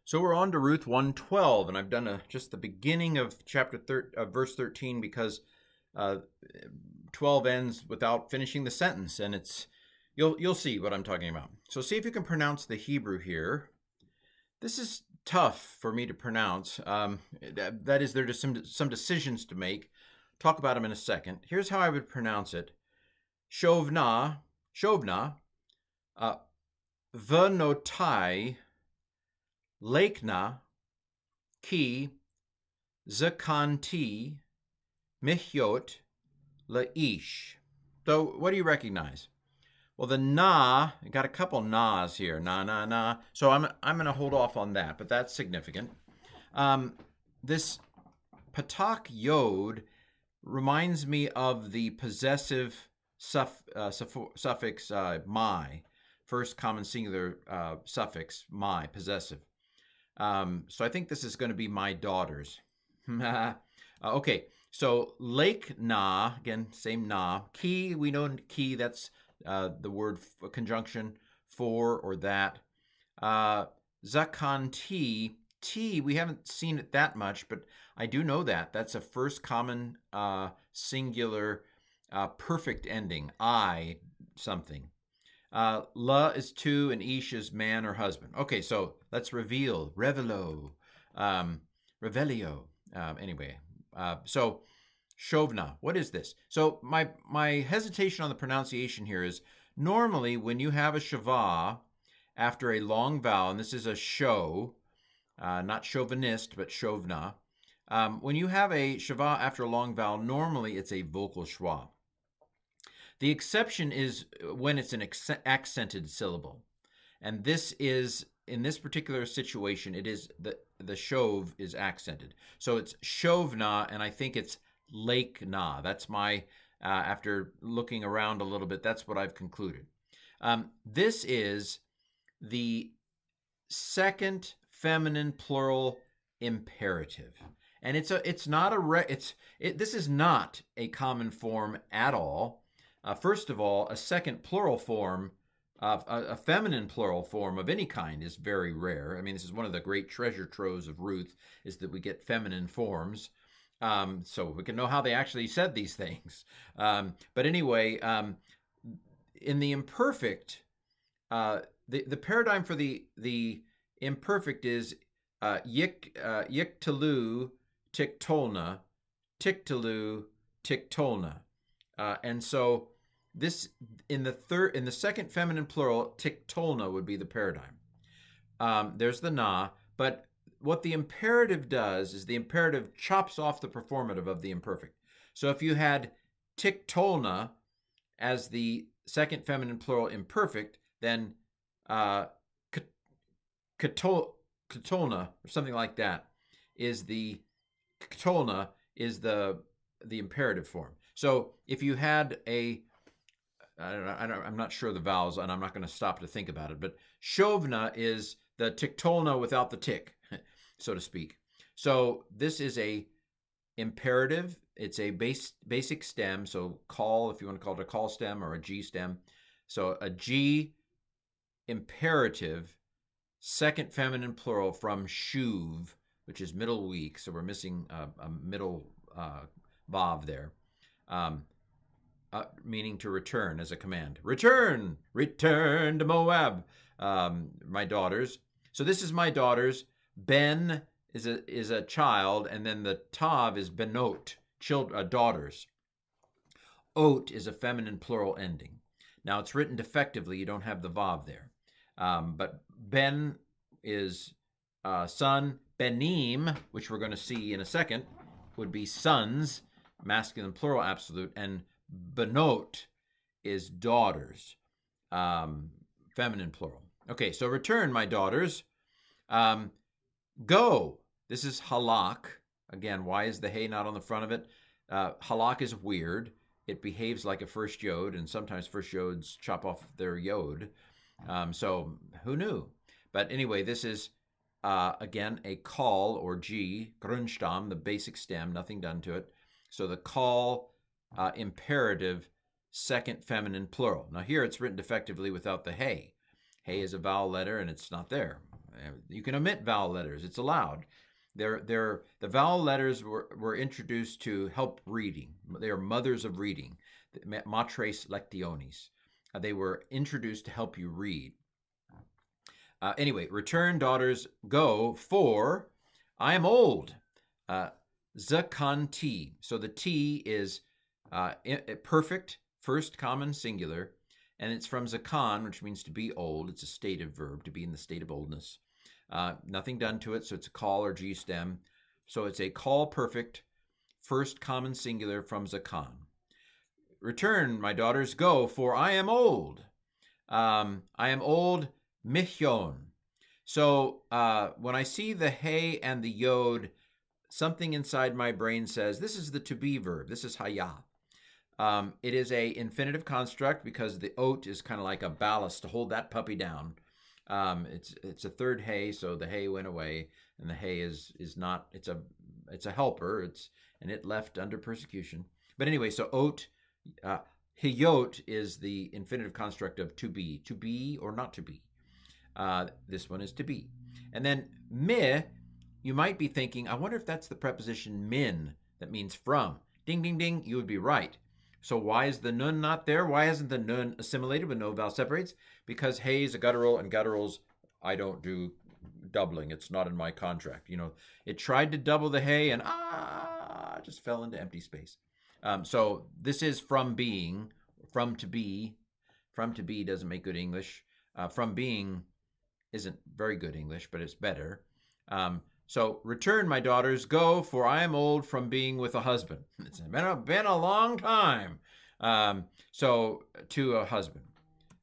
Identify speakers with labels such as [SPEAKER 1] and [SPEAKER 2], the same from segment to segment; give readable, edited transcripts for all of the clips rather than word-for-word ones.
[SPEAKER 1] So we're on to Ruth 112, and I've done just the beginning of verse 13 because uh, 12 ends without finishing the sentence, and you'll see what I'm talking about. So see if you can pronounce the Hebrew here. This is tough for me to pronounce. That is, there's some decisions to make. Talk about them in a second. Here's how I would pronounce it: Shovna, Venotai, Lekna, Ki, Zakanti, Mihyot, Laish. So what do you recognize? Well, the na, I got a couple nas here. Na, na, na. So I'm going to hold off on that, but that's significant. This patak yod reminds me of the possessive suffix my, first common singular suffix, my, possessive. So I think this is going to be my daughters. Okay, so lake na, again, same na. Ki, we know ki, that's the word conjunction for or that. Zakan ti, we haven't seen it that much, but I do know that. That's a first common singular perfect ending. I, something. La is two, and ish is man or husband. Okay, so let's reveal. Revelio. Anyway, so Shovna, what is this? So my hesitation on the pronunciation here is normally when you have a shavah after a long vowel, and this is a show, not chauvinist, but shovna. When you have a shavah after a long vowel, normally it's a vocal schwa. The exception is when it's an accented syllable. And this is, in this particular situation, it is the shov is accented. So it's shovna, and I think it's lekna. That's my, after looking around a little bit, that's what I've concluded. This is the second feminine plural imperative. And this is not a common form at all. First of all, a second plural form, a feminine plural form of any kind is very rare. I mean, this is one of the great treasure troves of Ruth, is that we get feminine forms. So we can know how they actually said these things. But anyway, in the imperfect, the paradigm for the imperfect is yiktalu, tiktolna, tiktolu, tiktolna. And so this in the second feminine plural, tiktolna would be the paradigm. There's the na, but what the imperative does is the imperative chops off the performative of the imperfect. So if you had tiktolna as the second feminine plural imperfect, then katolna or something like that is the katolna is the imperative form. So if you had I'm not sure the vowels, and I'm not going to stop to think about it, but shovna is the tiktolna without the tick, so to speak. So this is a imperative. It's a basic stem. So call, if you want to call it a call stem or a G stem. So a G imperative, second feminine plural from shuv, which is middle weak. So we're missing a middle vav there. Meaning to return as a command. Return to Moab, my daughters. So this is my daughters. Ben is a child, and then the tav is benot, daughters. Ot is a feminine plural ending. Now it's written defectively. You don't have the vav there. But Ben is son. Benim, which we're going to see in a second, would be sons, masculine plural absolute, and benot is daughters, feminine plural. Okay, so return, my daughters. Go. This is halak. Again, why is the hey not on the front of it? Halak is weird. It behaves like a first yod, and sometimes first yods chop off their yod. So who knew? But anyway, this is, again, a call or G, Grundstamm, the basic stem, nothing done to it. So the call, imperative, second feminine plural. Now here it's written defectively without the hey. Hey is a vowel letter, and it's not there. You can omit vowel letters. It's allowed. The vowel letters were introduced to help reading. They are mothers of reading, matres lectionis. They were introduced to help you read. Anyway, return, daughters, go, for I am old. Zakanti. So the T is perfect, first common singular, and it's from zakan, which means to be old. It's a stative verb, to be in the state of oldness. Nothing done to it, so it's a call or G stem. So it's a call perfect, first common singular from zakan. Return, my daughters, go, for I am old. I am old, michyon. So when I see the hey and the yod, something inside my brain says, this is the to be verb. This is haya. It is a infinitive construct because the ot is kind of like a ballast to hold that puppy down. It's a third hey, so the hey went away, and the hey is not. It's a helper. And it left under persecution. But anyway, so ot, hiyot is the infinitive construct of to be or not to be. This one is to be, and then me. You might be thinking, I wonder if that's the preposition min that means from. Ding, ding, ding. You would be right. So why is the nun not there? Why hasn't the nun assimilated when no vowel separates? Because hey is a guttural, and gutturals, I don't do doubling. It's not in my contract. It tried to double the hey and just fell into empty space. So this is from being, from to be. From to be doesn't make good English. From being isn't very good English, but it's better. So return, my daughters, go, for I am old from being with a husband. It's been a long time. So to a husband.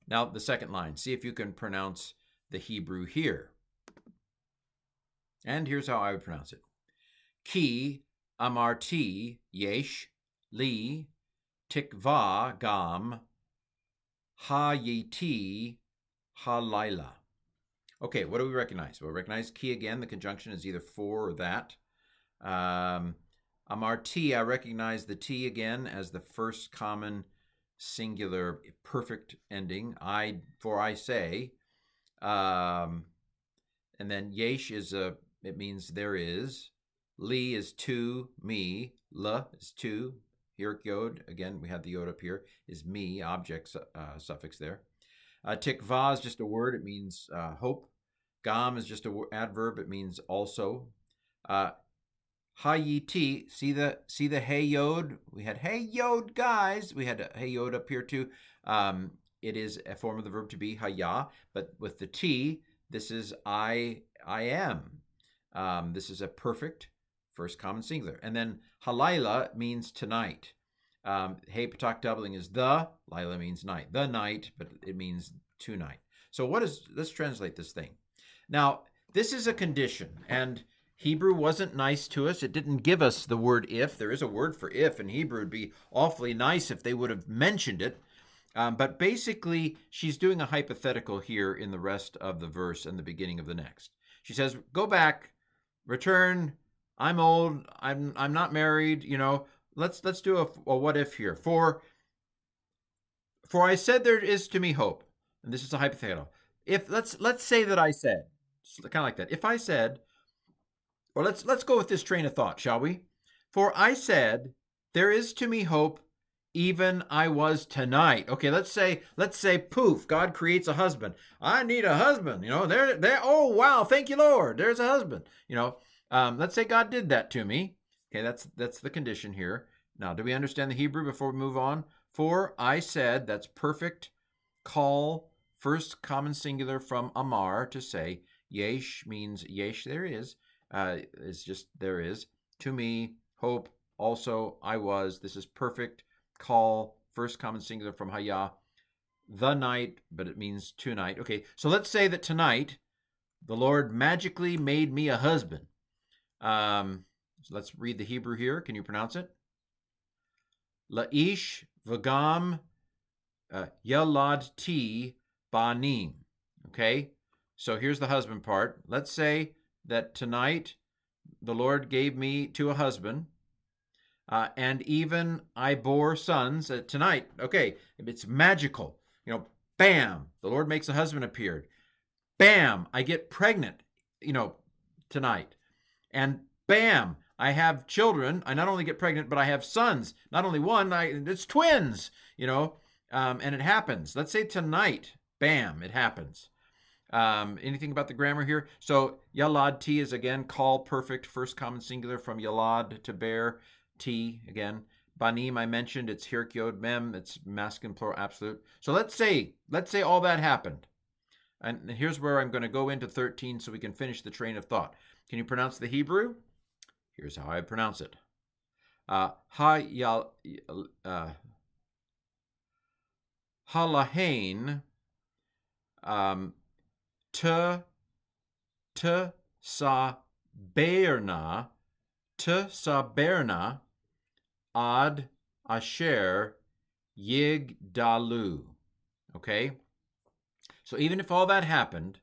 [SPEAKER 1] Now the second line. See if you can pronounce the Hebrew here. And here's how I would pronounce it. Ki amarti yesh li tikva gam hayiti halayla. Okay, what do we recognize? Well, recognize ki again. The conjunction is either for or that. Amarti, I recognize the T again as the first common singular perfect ending. For I say. And then yesh is it means there is. Li is to, me. La is to. Here, yod, again, we have the yod up here, is me, object suffix there. Tikva is just a word. It means hope. Gam is just an adverb. It means also. Hayiti, see the hey yod? We had hey yod, guys. We had hey yod up here too. It is a form of the verb to be, haya. But with the T, this is I am. This is a perfect first common singular. And then halayla means tonight. Hey patak doubling is the, Lila means night. The night, but it means tonight. So let's translate this thing. Now, this is a condition, and Hebrew wasn't nice to us. It didn't give us the word if. There is a word for if in Hebrew. It'd be awfully nice if they would have mentioned it. But basically, she's doing a hypothetical here in the rest of the verse and the beginning of the next. She says, go back, return, I'm old, I'm not married, Let's do a what if here. For I said there is to me hope. And this is a hypothetical. If let's say that I said, kind of like that. If I said, or let's go with this train of thought, shall we? For I said there is to me hope, even I was tonight. Okay, let's say poof, God creates a husband. I need a husband. There. Oh wow, thank you, Lord. There's a husband. Let's say God did that to me. Okay, that's the condition here. Now, do we understand the Hebrew before we move on? For I said, that's perfect call, first common singular from amar to say. Yesh means yesh, there is. It's just there is. To me, hope, also I was. This is perfect call, first common singular from haya. The night, but it means tonight. Okay, so let's say that tonight the Lord magically made me a husband. So let's read the Hebrew here. Can you pronounce it? La'ish v'gam yaladti banim. Okay, so here's the husband part. Let's say that tonight the Lord gave me to a husband, and even I bore sons tonight. Okay, it's magical. Bam, the Lord makes a husband appear. Bam, I get pregnant. tonight. And bam, I have children. I not only get pregnant, but I have sons. Not only one, it's twins, and it happens. Let's say tonight, bam, it happens. Anything about the grammar here? So yalad t is again call perfect, first common singular from yalad to bear. T again. Banim I mentioned, it's hirk mem, it's masculine plural absolute. So let's say all that happened. And here's where I'm going to go into 13 so we can finish the train of thought. Can you pronounce the Hebrew? Here's how I pronounce it. Halahain saberna ad asher yigdalu. Okay? So even if all that happened,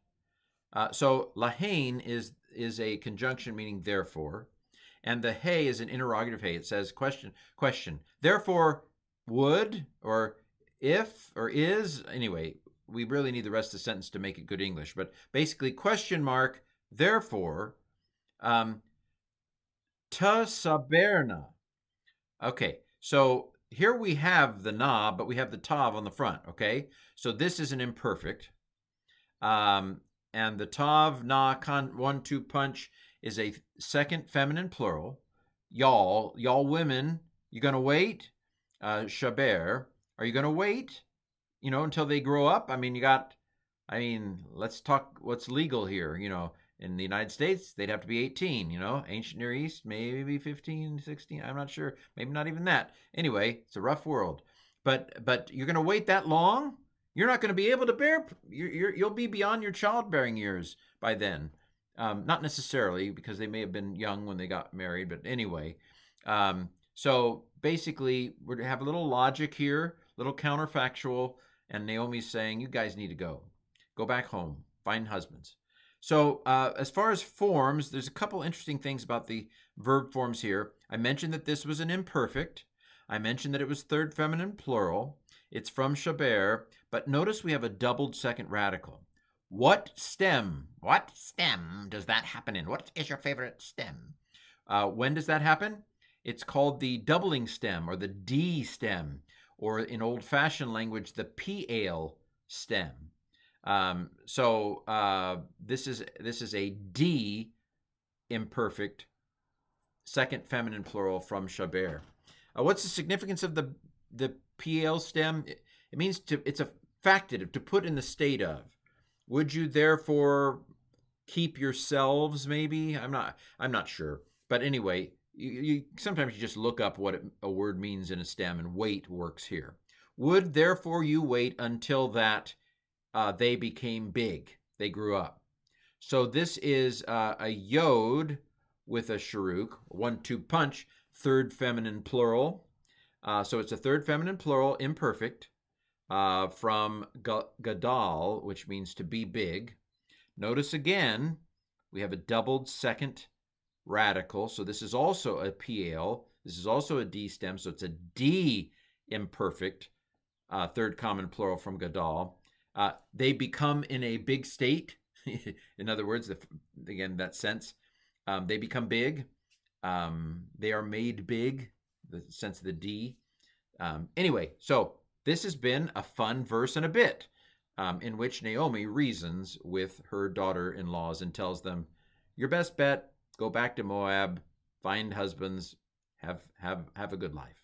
[SPEAKER 1] so lahain is a conjunction meaning therefore, and the hey is an interrogative hey. It says question. Therefore, would or if or is, anyway, we really need the rest of the sentence to make it good English, but basically question mark, therefore, ta saberna. Okay, so here we have the na, but we have the tav on the front, okay? So this is an imperfect. And the tav, na, 1-2 punch is a second feminine plural. Y'all women, you going to wait? Shaber, are you going to wait, until they grow up? Let's talk what's legal here, In the United States, they'd have to be 18, Ancient Near East, maybe 15, 16, I'm not sure. Maybe not even that. Anyway, it's a rough world. But you're going to wait that long? You're not going to be able to bear, you'll be beyond your childbearing years by then. Not necessarily, because they may have been young when they got married, but anyway. So basically, we're going to have a little logic here, a little counterfactual, and Naomi's saying, you guys need to go. Go back home. Find husbands. So as far as forms, there's a couple interesting things about the verb forms here. I mentioned that this was an imperfect. I mentioned that it was third feminine plural. It's from shaber, but notice we have a doubled second radical. What stem does that happen in? What is your favorite stem? When does that happen? It's called the doubling stem or the D stem, or in old-fashioned language, the P-ale stem. So this is a D imperfect second feminine plural from shaber. What's the significance of the P-ale stem? It means it's a factative, to put in the state of. Would you therefore keep yourselves? Maybe I'm not sure. But anyway, you sometimes you just look up what a word means in a stem, and wait works here. Would therefore you wait until that they became big, they grew up. So this is a yod with a sharuk, 1-2 punch, third feminine plural. So it's a third feminine plural, imperfect, from gadal, which means to be big. Notice again, we have a doubled second radical. So this is also a P-ale. This is also a D stem. So it's a D imperfect, third common plural from gadal. They become in a big state. In other words, again, that sense. They become big. They are made big, the sense of the D. Anyway, so this has been a fun verse and a bit, in which Naomi reasons with her daughter-in-laws and tells them, your best bet, go back to Moab, find husbands, have a good life.